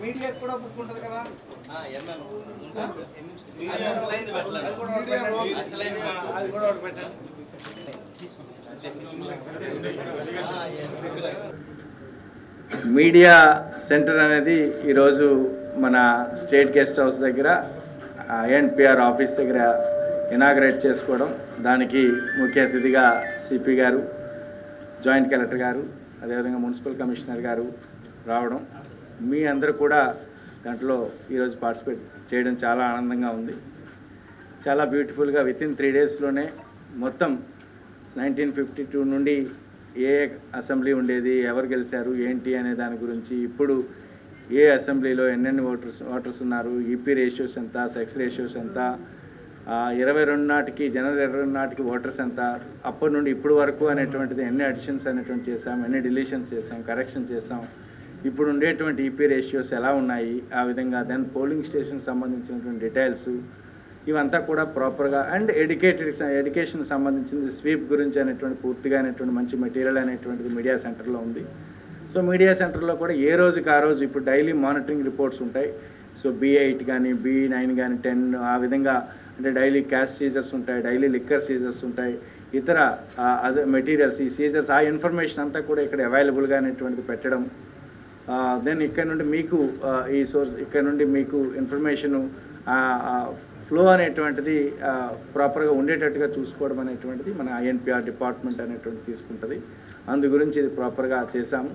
Media కూడా book ఉంటుంది కదా. అది కూడా ఒకటి పెట్టండి. మీడియా సెంటర్ అనేది ఈరోజు మన స్టేట్ గెస్ట్ హౌస్ దగ్గర ఎన్పిఆర్ ఆఫీస్ దగ్గర ఇనాగ్రేట్ చేసుకోవడం, దానికి ముఖ్య అతిథిగా సిపి గారు, జాయింట్ కలెక్టర్ గారు, అదేవిధంగా మున్సిపల్ కమిషనర్ గారు రావడం, మీ అందరూ కూడా దాంట్లో ఈరోజు పార్టిసిపేట్ చేయడం చాలా ఆనందంగా ఉంది. చాలా బ్యూటిఫుల్గా వితిన్ 3 డేస్లోనే మొత్తం 1952 నుండి ఏ అసెంబ్లీ ఉండేది, ఎవరు గెలిచారు, ఏంటి అనే దాని గురించి, ఇప్పుడు ఏ అసెంబ్లీలో ఎన్నెన్ని ఓటర్స్ ఉన్నారు, ఈపీ రేషియోస్ ఎంత, సెక్స్ రేషియోస్ ఎంత, 22 నాటికి జనవరి 22 నాటికి ఓటర్స్ ఎంత, అప్పటి నుండి ఇప్పుడు వరకు అనేటువంటిది ఎన్ని అడిషన్స్ అనేటువంటి చేసాం, ఎన్ని డిలీషన్స్ చేసాం, కరెక్షన్ చేసాం, ఇప్పుడు ఉండేటువంటి ఈపీ రేషియోస్ ఎలా ఉన్నాయి, ఆ విధంగా దెన్ పోలింగ్ స్టేషన్ సంబంధించినటువంటి డీటెయిల్స్ ఇవంతా కూడా ప్రాపర్గా అండ్ ఎడ్యుకేషన్ సంబంధించింది స్వీప్ గురించి అనేటువంటి పూర్తిగా అనేటువంటి మంచి మెటీరియల్ అనేటువంటిది మీడియా సెంటర్లో ఉంది. సో మీడియా సెంటర్లో కూడా ఏ రోజుకి ఆ రోజు ఇప్పుడు డైలీ మానిటరింగ్ రిపోర్ట్స్ ఉంటాయి. సో B8 కానీ B9 కానీ 10 ఆ విధంగా అంటే డైలీ క్యాష్ సీజర్స్ ఉంటాయి, డైలీ లిక్కర్ సీజర్స్ ఉంటాయి, ఇతర అదే మెటీరియల్స్ ఈ సీజర్స్ ఆ ఇన్ఫర్మేషన్ అంతా కూడా ఇక్కడ అవైలబుల్గా అనేటువంటిది పెట్టడం. దెన్ ఇక్కడ నుండి మీకు ఈ సోర్స్ ఇక్కడ నుండి మీకు ఇన్ఫర్మేషను ఫ్లో అనేటువంటిది ప్రాపర్గా ఉండేటట్టుగా చూసుకోవడం అనేటువంటిది మన INPR డిపార్ట్మెంట్ అనేటువంటి తీసుకుంటుంది. అందు గురించి ఇది ప్రాపర్గా చేశాము.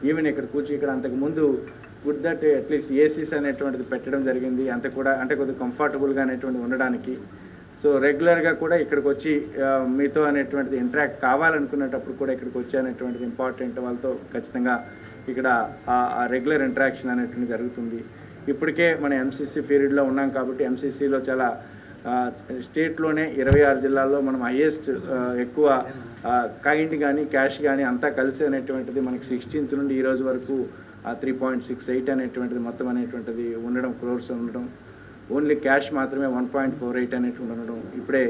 ఈవెన్ ఇక్కడ ఇక్కడ అంతకుముందు గుడ్ దట్ అట్లీస్ట్ ఏసీస్ అనేటువంటిది పెట్టడం జరిగింది, అంత కూడా అంటే కొద్దిగా కంఫర్టబుల్గా అనేటువంటి ఉండడానికి. సో రెగ్యులర్గా కూడా ఇక్కడికి వచ్చి మీతో అనేటువంటిది ఇంటరాక్ట్ కావాలనుకునేటప్పుడు కూడా ఇక్కడికి వచ్చి అనేటువంటిది ఇంపార్టెంట్, వాళ్ళతో ఖచ్చితంగా ఇక్కడ రెగ్యులర్ ఇంటరాక్షన్ అనేటువంటి జరుగుతుంది. ఇప్పటికే మన MCC పీరియడ్లో ఉన్నాం కాబట్టి MCCలో చాలా స్టేట్లోనే 26 జిల్లాల్లో మనం హైయెస్ట్ ఎక్కువ కైండ్ కానీ క్యాష్ కానీ అంతా కలిసి అనేటువంటిది మనకి 16th నుండి ఈ రోజు వరకు 3.68 అనేటువంటిది మొత్తం అనేటువంటిది ఉండడం, క్రోర్స్ ఉండడం, ఓన్లీ క్యాష్ మాత్రమే 1.48 అనేటువంటి ఉండడం. ఇప్పుడే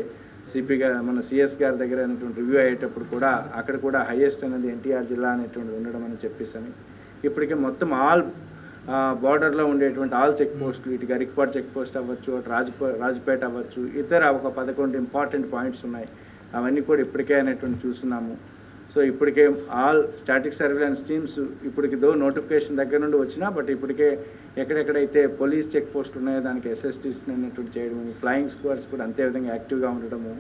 సిపి గారు మన CS గారి దగ్గర అనేటువంటి రివ్యూ అయ్యేటప్పుడు కూడా అక్కడ కూడా హైయెస్ట్ అనేది NTR జిల్లా అనేటువంటిది ఉండడం అని చెప్పేసి ఇప్పటికే మొత్తం ఆల్ బార్డర్లో ఉండేటువంటి ఆల్ చెక్ పోస్టులు, ఇటు గరికపాడు చెక్ పోస్ట్ అవ్వచ్చు, అటు రాజపేట అవ్వచ్చు, ఇతర ఒక 11 ఇంపార్టెంట్ పాయింట్స్ ఉన్నాయి. అవన్నీ కూడా ఇప్పటికే అనేటువంటి చూస్తున్నాము. సో ఇప్పటికే ఆల్ స్టాటిక్ సర్వేలెన్స్ టీమ్స్ ఇప్పటికి నోటిఫికేషన్ దగ్గర నుండి వచ్చినా బట్ ఇప్పటికే ఎక్కడెక్కడైతే పోలీస్ చెక్ పోస్ట్ ఉన్నాయో దానికి SSTs అనేటువంటి చేయడం, ఫ్లయింగ్ స్క్వాడ్స్ కూడా అంతే విధంగా యాక్టివ్గా ఉండడము,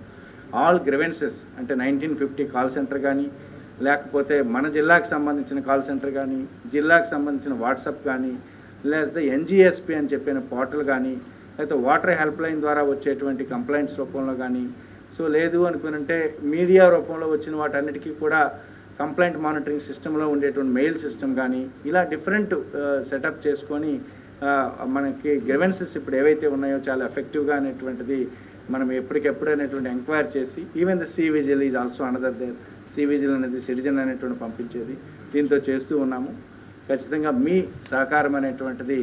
ఆల్ గ్రివెన్సెస్ అంటే 1950 కాల్ సెంటర్ కానీ, లేకపోతే మన జిల్లాకు సంబంధించిన కాల్ సెంటర్ కానీ, జిల్లాకు సంబంధించిన వాట్సాప్ కానీ, లేకపోతే NGSP అని చెప్పిన పోర్టల్ కానీ, లేకపోతే వాటర్ హెల్ప్ లైన్ ద్వారా వచ్చేటువంటి కంప్లైంట్స్ రూపంలో కానీ, సో లేదు అనుకునంటే మీడియా రూపంలో వచ్చిన వాటన్నిటికీ కూడా కంప్లైంట్ మానిటరింగ్ సిస్టంలో ఉండేటువంటి మెయిల్ సిస్టమ్ కానీ, ఇలా డిఫరెంట్ సెటప్ చేసుకొని మనకి గ్రివెన్సెస్ ఇప్పుడు ఏవైతే ఉన్నాయో చాలా ఎఫెక్టివ్గా అనేటువంటిది మనం ఎప్పటికెప్పుడు అనేటువంటి ఎంక్వైరీ చేసి, even the C vigil is also another there. C vigil అనేది సిటిజన్ అనేటువంటి పంపించేది, దీంతో చేస్తూ ఉన్నాము. ఖచ్చితంగా మీ సహకారం అనేటువంటిది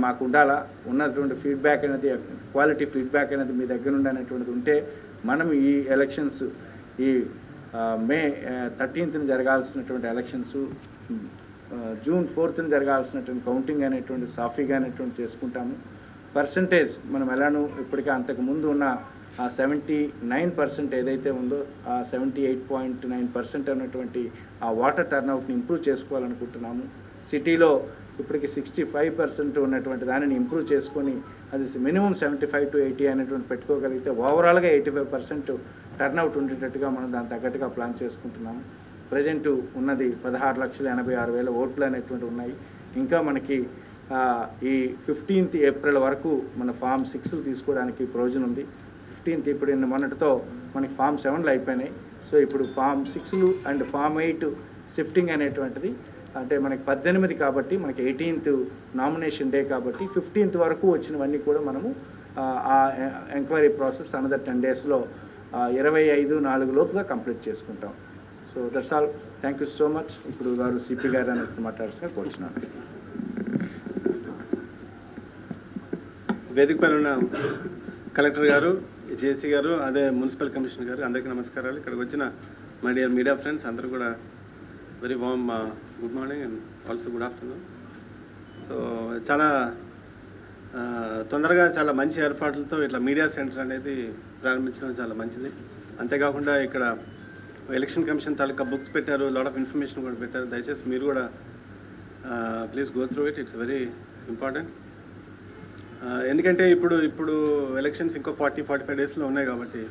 మాకు ఉండాలా. ఉన్నటువంటి ఫీడ్బ్యాక్ అనేది క్వాలిటీ ఫీడ్బ్యాక్ అనేది మీ దగ్గర నుండి అనేటువంటిది ఉంటే మనం ఈ ఎలక్షన్స్ ఈ May 13th జరగాల్సినటువంటి ఎలక్షన్స్ June 4th జరగాల్సినటువంటి కౌంటింగ్ అనేటువంటి సాఫీగా అనేటువంటి చేసుకుంటాము. పర్సంటేజ్ మనం ఎలానూ ఇప్పటికే అంతకుముందు ఉన్న 79% ఏదైతే ఉందో 78.9% అన్నటువంటి ఆ వాటర్ టర్న్అవుట్ని ఇంప్రూవ్ చేసుకోవాలనుకుంటున్నాము. సిటీలో ఇప్పటికి 65% ఉన్నటువంటి దానిని ఇంప్రూవ్ చేసుకొని అది మినిమం 75 to 80 అనేటువంటి పెట్టుకోగలిగితే ఓవరాల్గా 85% టర్న్అవుట్ ఉండేటట్టుగా మనం దాని తగ్గట్టుగా ప్లాన్ చేసుకుంటున్నాము. ప్రజెంట్ ఉన్నది 16,86,000 ఓట్లు అనేటువంటి ఉన్నాయి. ఇంకా మనకి ఈ 15th April వరకు మన Form 6 తీసుకోవడానికి ప్రొవిజన్ ఉంది. 15th ఇప్పుడు మొన్నటితో మనకి Form 7 అయిపోయినాయి. సో ఇప్పుడు Form 6 అండ్ Form 8 షిఫ్టింగ్ అనేటువంటిది అంటే మనకి 18 కాబట్టి మనకి 18th నామినేషన్ డే కాబట్టి 15th వరకు వచ్చినవన్నీ కూడా మనము ఆ ఎంక్వైరీ ప్రాసెస్ అనదర్ 10 daysలో 25/4 లోపుగా కంప్లీట్ చేసుకుంటాం. So that's all. Thank you so much. ఇప్పుడు గారు సిపి గారు అన్నట్టు మాట్లాడాల్సిన కూర్చున్నాను. వేదిక పైన ఉన్న కలెక్టర్ గారు, జేసీ గారు, అదే మున్సిపల్ కమిషనర్ గారు, అందరికీ నమస్కారాలు. ఇక్కడికి వచ్చిన మై డియర్ మీడియా ఫ్రెండ్స్ అందరూ కూడా very warm good morning and also good afternoon. So చాలా తొందరగా చాలా మంచి ఏర్పాట్లతో ఇట్లా మీడియా సెంటర్ అనేది ప్రారంభించడం చాలా మంచిది. అంతేకాకుండా ఇక్కడ ఎలక్షన్ కమిషన్ తాలూకా బుక్స్ పెట్టారు, లాట్ ఆఫ్ ఇన్ఫర్మేషన్ కూడా పెట్టారు. దయచేసి మీరు కూడా please go through it, it's very important. ఎందుకంటే ఇప్పుడు ఎలక్షన్స్ ఇంకో 40-45 డేస్లో ఉన్నాయి కాబట్టి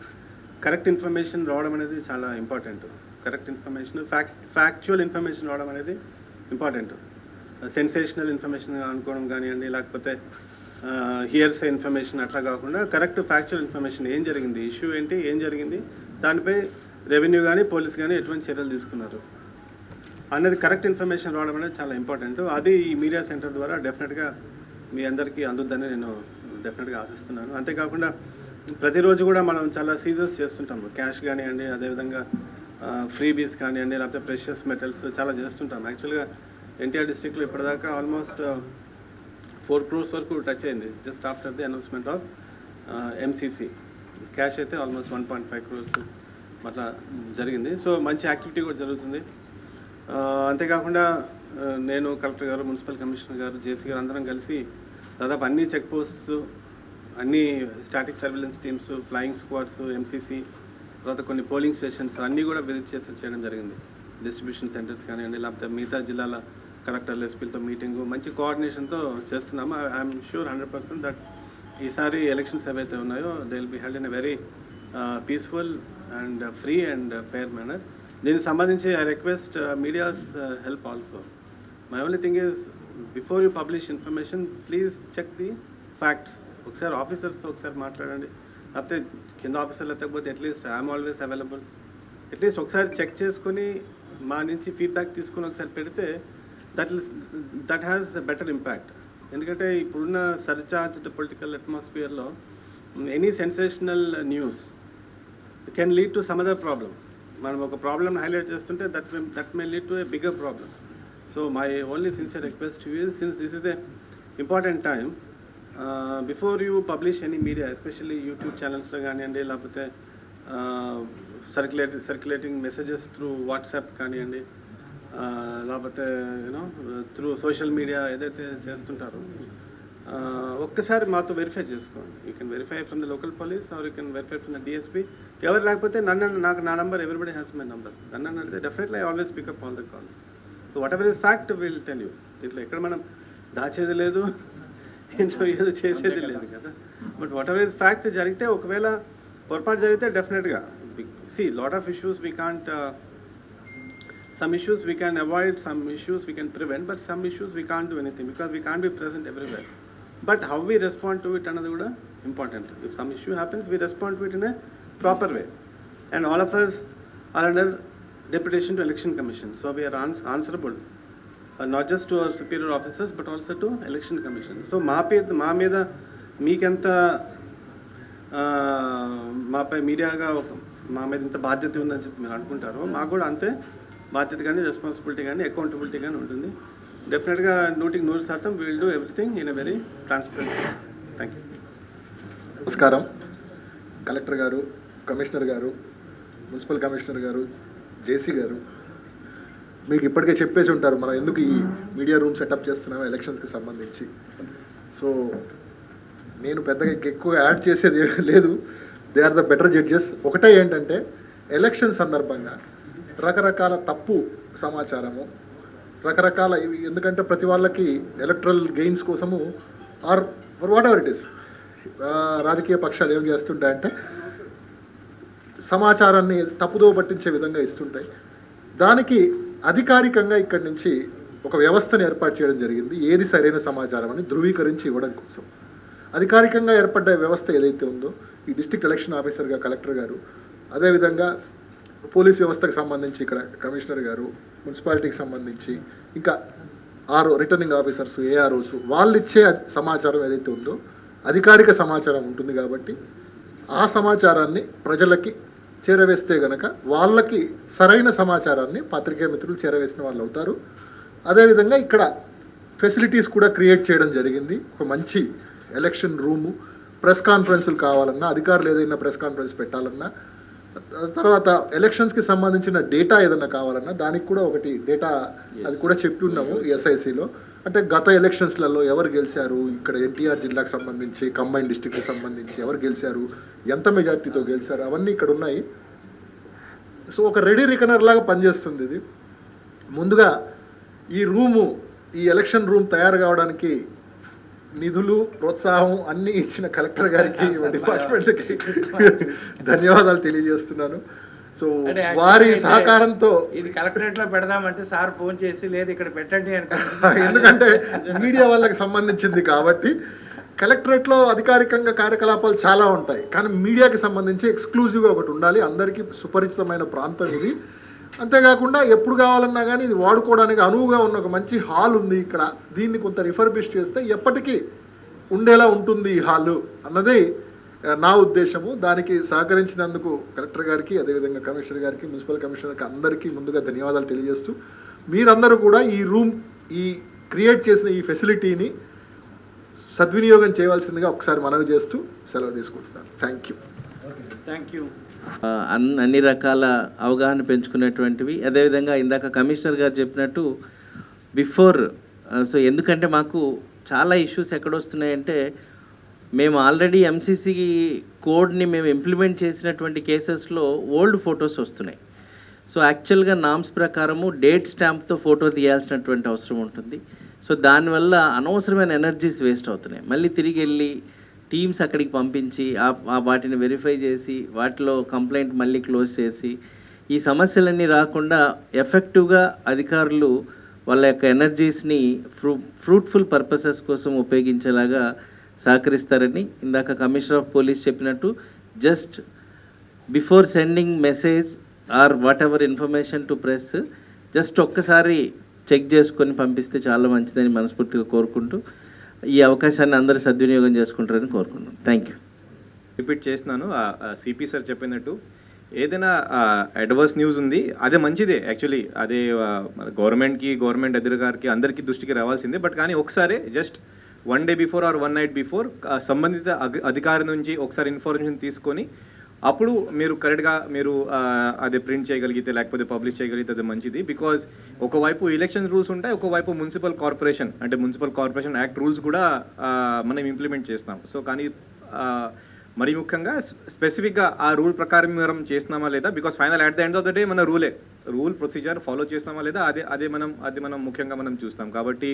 కరెక్ట్ ఇన్ఫర్మేషన్ రావడం అనేది చాలా important. Correct information, factual information రావడం అనేది ఇంపార్టెంట్. సెన్సేషనల్ ఇన్ఫర్మేషన్ అనుకోవడం కానివ్వండి, లేకపోతే హియర్స్ ఇన్ఫర్మేషన్ అట్లా కాకుండా కరెక్ట్ ఫ్యాక్చువల్ ఇన్ఫర్మేషన్, ఏం జరిగింది, ఇష్యూ ఏంటి, ఏం జరిగింది, దానిపై రెవెన్యూ కానీ పోలీస్ కానీ ఎటువంటి చర్యలు తీసుకున్నారు అనేది కరెక్ట్ ఇన్ఫర్మేషన్ రావడం అనేది చాలా ఇంపార్టెంట్. అది ఈ మీడియా సెంటర్ ద్వారా డెఫినెట్గా మీ అందరికీ అందుద్దని నేను డెఫినెట్గా ఆశిస్తున్నాను. అంతేకాకుండా ప్రతిరోజు కూడా మనం చాలా సీజర్స్ చేస్తుంటాము, క్యాష్ కానివ్వండి, అదేవిధంగా ఫ్రీబీస్ కానివ్వండి, లేకపోతే ప్రెషియస్ మెటల్స్ చాలా చేస్తుంటాం. యాక్చువల్గా ఎన్టీఆర్ డిస్ట్రిక్ట్లో ఇప్పటిదాకా ఆల్మోస్ట్ 4 crores వరకు టచ్ అయింది just after the announcement of MCC. Cash అయితే ఆల్మోస్ట్ 1.5 crores అట్లా జరిగింది. సో మంచి యాక్టివిటీ కూడా జరుగుతుంది. అంతేకాకుండా నేను, కలెక్టర్ గారు, మున్సిపల్ కమిషనర్ గారు, జేసీ గారు అందరం కలిసి దాదాపు అన్ని చెక్ పోస్ట్స్, అన్ని static surveillance teams, flying squads, MCC, తర్వాత కొన్ని పోలింగ్ స్టేషన్స్ అన్నీ కూడా విజిట్ చేయడం జరిగింది. డిస్ట్రిబ్యూషన్ సెంటర్స్ కానివ్వండి, లేకపోతే మిగతా జిల్లాల కలెక్టర్లు, ఎస్పీలతో మీటింగు, మంచి కోఆర్డినేషన్తో చేస్తున్నాము. ఐఎమ్ షూర్ 100% దట్ ఈసారి ఎలక్షన్స్ ఏవైతే ఉన్నాయో they will be held in a very peaceful and free and fair manner. దీనికి సంబంధించి I request media's help also. My only thing is before you publish information please check the facts. ఒకసారి ఆఫీసర్స్తో ఒకసారి మాట్లాడండి, లేకపోతే కింద ఆఫీసర్లు ఎత్తకపోతే at least I'm always available. At least ఒకసారి చెక్ చేసుకుని మా నుంచి ఫీడ్బ్యాక్ తీసుకుని ఒకసారి పెడితే that has a better impact. ఎందుకంటే ఇప్పుడున్న సర్చార్జ్డ్ పొలిటికల్ అట్మాస్ఫియర్లో any sensational news can lead to some other problem. మనం ఒక ప్రాబ్లమ్ హైలైట్ చేస్తుంటే that may lead to a bigger problem. So my only sincere request to you, since this is a important time, before you publish any media, especially YouTube ఛానల్స్లో కానివ్వండి, లేకపోతే circulating messages through WhatsApp కానివ్వండి, లేకపోతే you know through social media ఏదైతే చేస్తుంటారో ఒక్కసారి మాతో verify చేసుకోండి. You can verify from the local police or you can verify from the DSP. ఎవరు లేకపోతే నాకు నా number, everybody has my number. నన్ను అడిగితే definitely I always pick up all the calls. So whatever is fact will tell you. దీంట్లో ఎక్కడ మనం దాచేది లేదు, ఇంట్లో ఏదో చేసేది లేదు కదా. But what ever is fact జరిగితే, ఒకవేళ పొరపాటు జరిగితే డెఫినెట్గా lot of issues we can't, some issues we can avoid, some issues we can prevent, but some issues we can't do anything because we can't be present everywhere. But how we respond to it another kuda important. If some issue happens, we respond to it in a proper way, and all of us are under deputation to election commission, so we are answerable not just to our superior officers but also to election commission. So మా మీద మీకెంత మాపై మీడియాగా మా మీద ఇంత బాధ్యత ఉందని చెప్పి మీరు అనుకుంటారో, మాకు కూడా అంతే బాధ్యత కానీ, రెస్పాన్సిబిలిటీ కానీ, అకౌంటబిలిటీ కానీ ఉంటుంది. డెఫినెట్గా 100% we will do everything in a very transparent way. Thank you. నమస్కారం. కలెక్టర్ గారు, కమిషనర్ గారు, మున్సిపల్ కమిషనర్ గారు, జేసీ గారు, మీకు ఇప్పటికే చెప్పేసి ఉంటారు మనం ఎందుకు ఈ మీడియా రూమ్ సెటప్ చేస్తున్నామో ఎలక్షన్స్కి సంబంధించి. సో నేను పెద్దగా ఎక్కువ యాడ్ చేసేది లేదు. They are the better judges. ఒకటే ఏంటంటే, ఎలక్షన్ సందర్భంగా రకరకాల తప్పు సమాచారము, రకరకాల ఎందుకంటే ప్రతి వాళ్ళకి ఎలక్ట్రల్ గెయిన్స్ కోసము or whatever it is రాజకీయ పక్షాలు ఏం చేస్తుంటాయంటే సమాచారాన్ని తప్పుదో పట్టించే విధంగా ఇస్తుంటాయి. దానికి అధికారికంగా ఇక్కడి నుంచి ఒక వ్యవస్థను ఏర్పాటు చేయడం జరిగింది, ఏది సరైన సమాచారం అని ధృవీకరించి ఇవ్వడం కోసం. అధికారికంగా ఏర్పడ్డ వ్యవస్థ ఏదైతే ఉందో, ఈ డిస్ట్రిక్ట్ ఎలక్షన్ ఆఫీసర్గా కలెక్టర్ గారు, అదేవిధంగా పోలీస్ వ్యవస్థకు సంబంధించి ఇక్కడ కమిషనర్ గారు, మున్సిపాలిటీకి సంబంధించి ఇంకా రిటర్నింగ్ ఆఫీసర్స్, ఏఆర్ఓస్, వాళ్ళు ఇచ్చే సమాచారం ఏదైతే ఉందో అధికారిక సమాచారం ఉంటుంది. కాబట్టి ఆ సమాచారాన్ని ప్రజలకి చేరవేస్తే గనక వాళ్ళకి సరైన సమాచారాన్ని పాత్రికేయ మిత్రులు చేరవేసిన వాళ్ళు అవుతారు. అదేవిధంగా ఇక్కడ ఫెసిలిటీస్ కూడా క్రియేట్ చేయడం జరిగింది. ఒక మంచి ఎలక్షన్ రూము, ప్రెస్ కాన్ఫరెన్సులు కావాలన్నా, అధికారులు ఏదైనా ప్రెస్ కాన్ఫరెన్స్ పెట్టాలన్నా, తర్వాత ఎలక్షన్స్కి సంబంధించిన డేటా ఏదైనా కావాలన్నా దానికి కూడా ఒకటి డేటా అది కూడా చెప్పి ఉన్నాము ఎస్ఐసిలో. అంటే గత ఎలక్షన్స్లలో ఎవరు గెలిచారు, ఇక్కడ ఎన్టీఆర్ జిల్లాకు సంబంధించి, కంబైన్ డిస్ట్రిక్ట్కి సంబంధించి ఎవరు గెలిచారు, ఎంత మెజార్టీతో గెలిచారు, అవన్నీ ఇక్కడ ఉన్నాయి. సో ఒక రెడీ రికనర్ లాగా పనిచేస్తుంది ఇది. ముందుగా ఈ ఎలక్షన్ రూమ్ తయారు కావడానికి నిధులు, ప్రోత్సాహం అన్నీ ఇచ్చిన కలెక్టర్ గారికి, డిపార్ట్మెంట్కి ధన్యవాదాలు తెలియజేస్తున్నాను. సో వారి సహకారంతో ఇది కలెక్టరేట్ లో పెడదామంటే సార్ ఫోన్ చేసి లేదు ఇక్కడ పెట్టండి ఎందుకంటే మీడియా వాళ్ళకి సంబంధించింది కాబట్టి కలెక్టరేట్లో అధికారికంగా కార్యకలాపాలు చాలా ఉంటాయి, కానీ మీడియాకి సంబంధించి ఎక్స్క్లూజివ్గా ఒకటి ఉండాలి. అందరికీ సుపరిచితమైన ప్రాంతం ఇది. అంతేకాకుండా ఎప్పుడు కావాలన్నా కానీ ఇది వాడుకోవడానికి అనువుగా ఉన్న ఒక మంచి హాల్ ఉంది ఇక్కడ. దీన్ని కొంత రిఫర్బిష్ చేస్తే ఎప్పటికీ ఉండేలా ఉంటుంది ఈ హాలు అన్నది నా ఉద్దేశము. దానికి సహకరించినందుకు కలెక్టర్ గారికి, అదేవిధంగా కమిషనర్ గారికి, మున్సిపల్ కమిషనర్కి అందరికీ ముందుగా ధన్యవాదాలు తెలియజేస్తూ, మీరందరూ కూడా ఈ క్రియేట్ చేసిన ఈ ఫెసిలిటీని సద్వినియోగం చేయవలసిందిగా ఒకసారి మనవి చేస్తూ సెలవు తీసుకుంటున్నాను. Thank you. అన్ని రకాల అవగాహన పెంచుకునేటువంటివి. అదేవిధంగా ఇందాక కమిషనర్ గారు చెప్పినట్టు బిఫోర్ సో ఎందుకంటే మాకు చాలా ఇష్యూస్ ఎక్కడొస్తున్నాయంటే మేము ఆల్రెడీ ఎంసీసీ కోడ్ని మేము ఇంప్లిమెంట్ చేసినటువంటి కేసెస్లో ఓల్డ్ ఫొటోస్ వస్తున్నాయి. సో యాక్చువల్గా నామ్స్ ప్రకారము డేట్ స్టాంప్తో ఫోటో తీయాల్సినటువంటి అవసరం ఉంటుంది. సో దానివల్ల అనవసరమైన ఎనర్జీస్ వేస్ట్ అవుతున్నాయి. మళ్ళీ తిరిగి వెళ్ళి టీమ్స్ అక్కడికి పంపించి వాటిని వెరిఫై చేసి వాటిలో కంప్లైంట్ మళ్ళీ క్లోజ్ చేసి ఈ సమస్యలన్నీ రాకుండా ఎఫెక్టివ్గా అధికారులు వాళ్ళ యొక్క ఎనర్జీస్ని ఫ్రూట్ఫుల్ పర్పసెస్ కోసం ఉపయోగించేలాగా సహకరిస్తారని ఇందాక కమిషనర్ ఆఫ్ పోలీస్ చెప్పినట్టు just before sending message or whatever information to press just ఒక్కసారి చెక్ చేసుకొని పంపిస్తే చాలా మంచిదని మనస్ఫూర్తిగా కోరుకుంటూ ఈ అవకాశాన్ని అందరూ సద్వినియోగం చేసుకుంటారని కోరుకున్నాను. Thank you. రిపీట్ చేస్తున్నాను, సిపి సార్ చెప్పినట్టు ఏదైనా అడ్వర్స్ న్యూస్ ఉంది అదే మంచిదే. యాక్చువల్లీ అదే గవర్నమెంట్ అధికారికి అందరికీ దృష్టికి రావాల్సిందే. బట్ కానీ ఒకసారి just 1 day before or 1 night before సంబంధిత అధికారి నుంచి ఒకసారి ఇన్ఫర్మేషన్ తీసుకొని అప్పుడు మీరు కరెక్ట్గా అది ప్రింట్ చేయగలిగితే లేకపోతే పబ్లిష్ చేయగలిగితే అది మంచిది. బికాజ్ ఒకవైపు ఎలక్షన్ రూల్స్ ఉంటాయి, ఒకవైపు మున్సిపల్ కార్పొరేషన్ యాక్ట్ రూల్స్ కూడా మనం ఇంప్లిమెంట్ చేస్తాం. సో కానీ మరి ముఖ్యంగా స్పెసిఫిక్గా ఆ రూల్ ప్రకారం మనం చేస్తున్నామా లేదా, because final at the end of the day మన రూల్ ప్రొసీజర్ ఫాలో చేస్తున్నామా లేదా అది మనం ముఖ్యంగా మనం చూస్తాం. కాబట్టి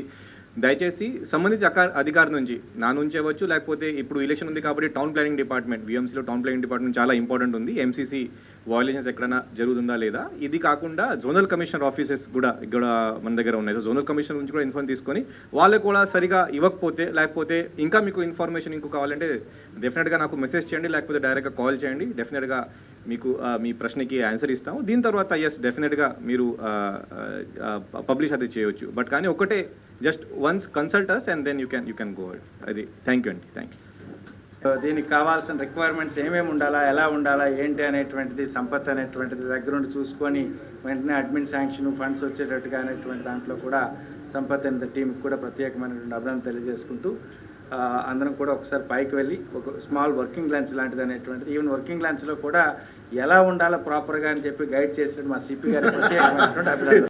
దయచేసి సంబంధిత అధికారి నుంచి, నా నుంచి అవ్వచ్చు, లేకపోతే ఇప్పుడు ఎలక్షన్ ఉంది కాబట్టి టౌన్ ప్లానింగ్ డిపార్ట్మెంట్, విఎంసీలో టౌన్ ప్లానింగ్ డిపార్ట్మెంట్ చాలా ఇంపార్టెంట్ ఉంది. ఎంసీసీ వయలేషన్స్ ఎక్కడైనా జరుగుతుందా లేదా, ఇది కాకుండా జోనల్ కమిషనర్ ఆఫీసెస్ కూడా ఇక్కడ మన దగ్గర ఉన్నాయి. సో జోనల్ కమిషనర్ నుంచి కూడా ఇన్ఫర్మేషన్ తీసుకొని వాళ్ళకు కూడా సరిగా ఇవ్వకపోతే, లేకపోతే ఇంకా మీకు ఇన్ఫర్మేషన్ కావాలంటే డెఫినెట్గా నాకు మెసేజ్ చేయండి, లేకపోతే డైరెక్ట్గా కాల్ చేయండి. డెఫినెట్గా మీకు మీ ప్రశ్నకి ఆన్సర్ ఇస్తాము. దీని తర్వాత డెఫినెట్గా మీరు పబ్లిష్ అది చేయవచ్చు. బట్ కానీ ఒకటే just once consult us and then you can go ahead. అది థ్యాంక్ యూ అండి. Thank you. దీనికి కావాల్సిన రిక్వైర్మెంట్స్ ఏమేమి ఉండాలా, ఎలా ఉండాలా, ఏంటి అనేటువంటిది, సంపత్ అనేటువంటిది దగ్గరుండి చూసుకొని వెంటనే అడ్మిన్ శాంక్షన్ ఫండ్స్ వచ్చేటట్టుగా అనేటువంటి దాంట్లో కూడా సంపత్ అండ్ ద టీంకి కూడా ప్రత్యేకమైనటువంటి అభినందన తెలియజేసుకుంటూ అందరం కూడా ఒకసారి పైకి వెళ్ళి ఒక స్మాల్ వర్కింగ్ లంచ్ లాంటిది అనేటువంటిది, ఈవెన్ వర్కింగ్ లంచ్లో కూడా ఎలా ఉండాలో ప్రాపర్గా అని చెప్పి గైడ్ చేసినట్టు మా సిపి గారి ప్రత్యేకమైనటువంటి అభినందన.